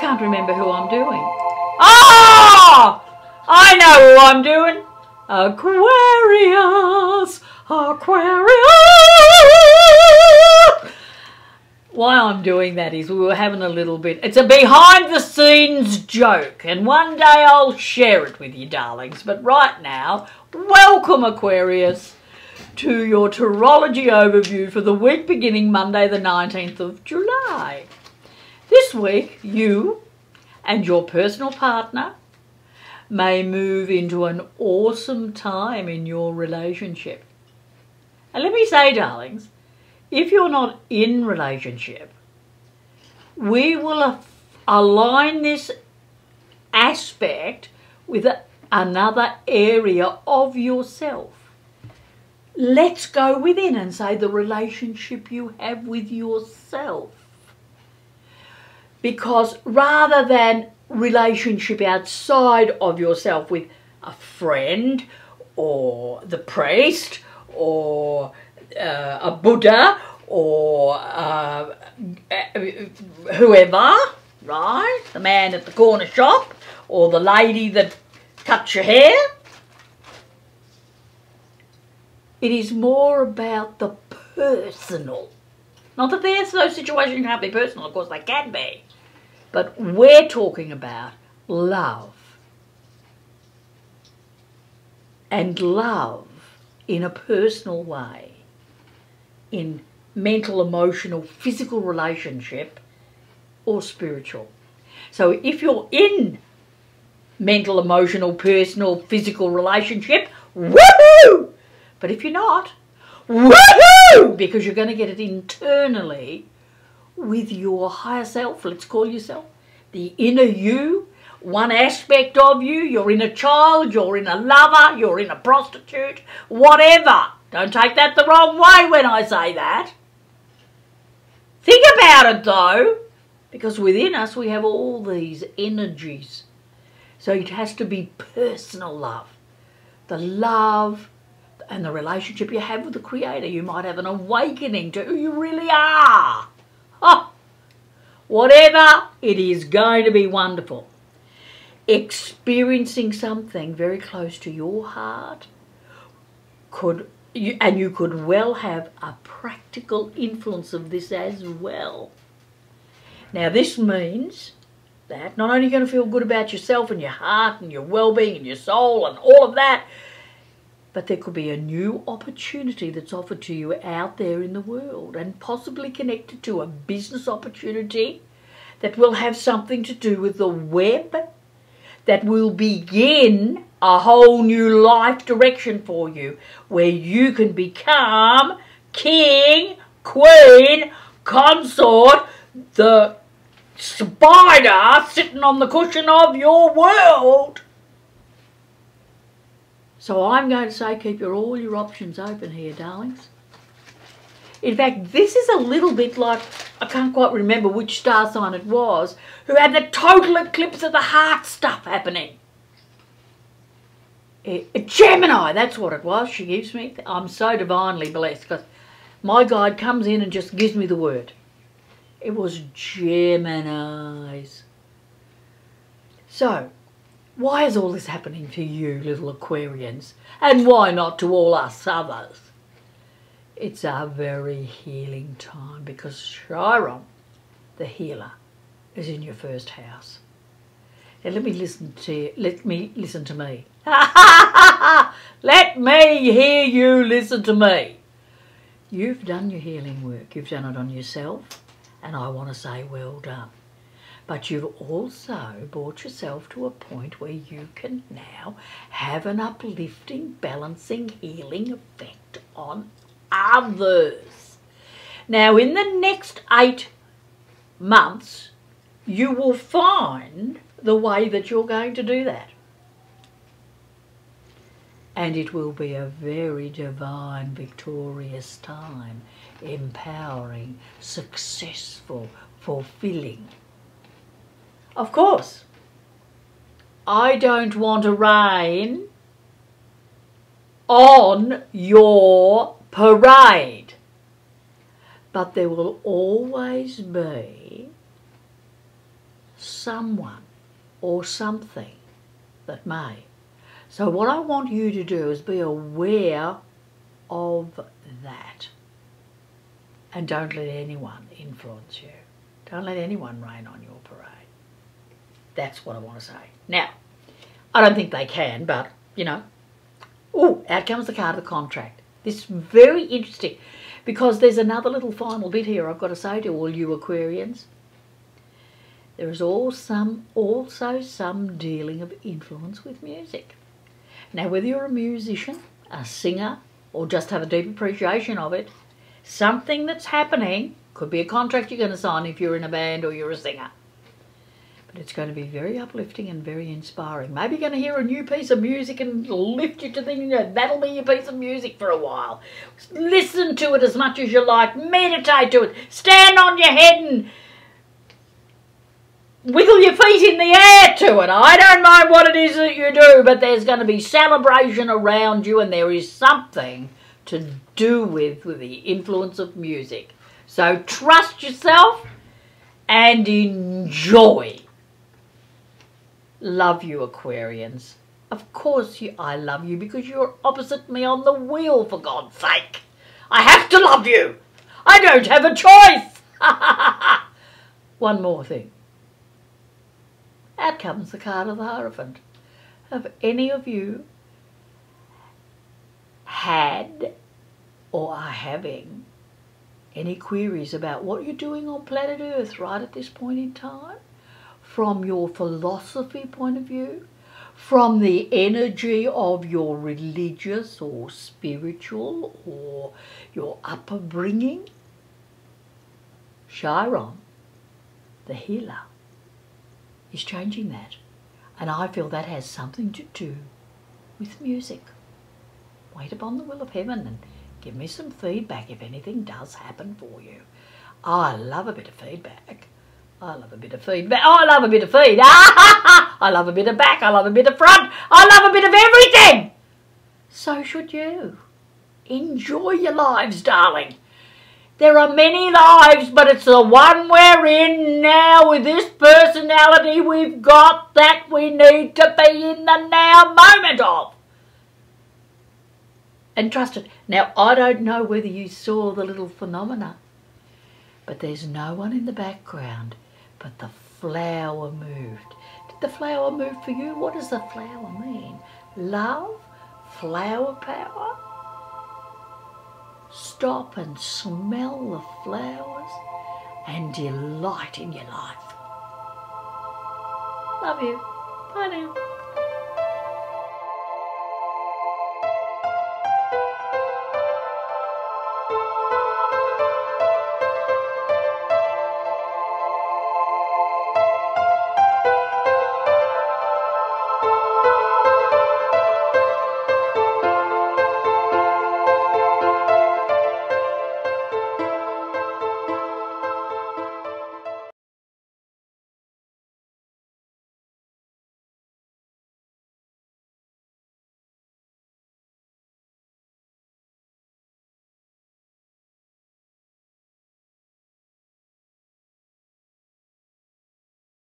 can't remember who I'm doing. Oh! I know who I'm doing. Aquarius! Aquarius! Why I'm doing that is we were having a little bit, it's a behind the scenes joke, and one day I'll share it with you, darlings. But right now, welcome Aquarius to your tarology overview for the week beginning Monday the 19th of July. This week, you and your personal partner may move into an awesome time in your relationship. And let me say, darlings, if you're not in relationship, we will align this aspect with another area of yourself. Let's go within and say the relationship you have with yourself. Because rather than relationship outside of yourself with a friend or the priest or a Buddha or whoever, right? The man at the corner shop or the lady that cuts your hair. It is more about the personal. Not that there's no situation can't be personal, of course they can be. But we're talking about love. And love in a personal way. In mental, emotional, physical relationship or spiritual. So if you're in mental, emotional, personal, physical relationship, woohoo! But if you're not, woohoo! Because you're going to get it internally with your higher self, let's call yourself, the inner you, one aspect of you, your inner child, your inner lover, your inner prostitute, whatever. Don't take that the wrong way when I say that. Think about it though, because within us we have all these energies. So it has to be personal love. The love and the relationship you have with the Creator. You might have an awakening to who you really are. Oh, whatever, it is going to be wonderful. Experiencing something very close to your heart and you could well have a practical influence of this as well. Now this means that not only are you going to feel good about yourself and your heart and your well-being and your soul and all of that, but there could be a new opportunity that's offered to you out there in the world and possibly connected to a business opportunity that will have something to do with the web, that will begin a whole new life direction for you where you can become king, queen, consort, the spider sitting on the cushion of your world. So I'm going to say keep all your options open here, darlings. In fact, this is a little bit like, I can't quite remember which star sign it was, who had the total eclipse of the heart stuff happening. Gemini, that's what it was she gives me. I'm so divinely blessed because my guide comes in and just gives me the word. It was Geminis. So, why is all this happening to you, little Aquarians? And why not to all us others? It's a very healing time because Chiron, the healer, is in your first house. Now let me listen to you. Let me listen to me. Let me hear you listen to me. You've done your healing work. You've done it on yourself, and I want to say well done. But you've also brought yourself to a point where you can now have an uplifting, balancing, healing effect on others. Now, in the next 8 months, you will find the way that you're going to do that. And it will be a very divine, victorious time, empowering, successful, fulfilling. Of course, I don't want to rain on your parade, but there will always be someone or something that may. So what I want you to do is be aware of that. And don't let anyone influence you. Don't let anyone rain on your parade. That's what I want to say. Now, I don't think they can, but, you know. Oh, out comes the card of the contract. This is very interesting because there's another little final bit here I've got to say to all you Aquarians. There is also some dealing of influence with music. Now, whether you're a musician, a singer, or just have a deep appreciation of it, something that's happening, could be a contract you're going to sign if you're in a band or you're a singer, but it's going to be very uplifting and very inspiring. Maybe you're going to hear a new piece of music and it'll lift you to thinking that that'll be your piece of music for a while. Listen to it as much as you like. Meditate to it. Stand on your head and wiggle your feet in the air to it. I don't mind what it is that you do, but there's going to be celebration around you, and there is something to do with the influence of music. So trust yourself and enjoy. Love you, Aquarians. Of course I love you because you're opposite me on the wheel, for God's sake. I have to love you. I don't have a choice. One more thing. Out comes the card of the Hierophant. Have any of you had or are having any queries about what you're doing on planet Earth right at this point in time? From your philosophy point of view, from the energy of your religious or spiritual or your upbringing? Chiron, the healer, is changing that. And I feel that has something to do with music. Wait upon the will of heaven and give me some feedback if anything does happen for you. I love a bit of feedback. I love a bit of feedback. Oh, I love a bit of feed. I love a bit of back. I love a bit of front. I love a bit of everything. So should you. Enjoy your lives, darling. There are many lives, but it's the one we're in now with this personality we've got that we need to be in the now moment of. And trust it. Now, I don't know whether you saw the little phenomena, but there's no one in the background, but the flower moved. Did the flower move for you? What does the flower mean? Love? Flower power? Stop and smell the flowers and delight in your life. Love you. Bye now.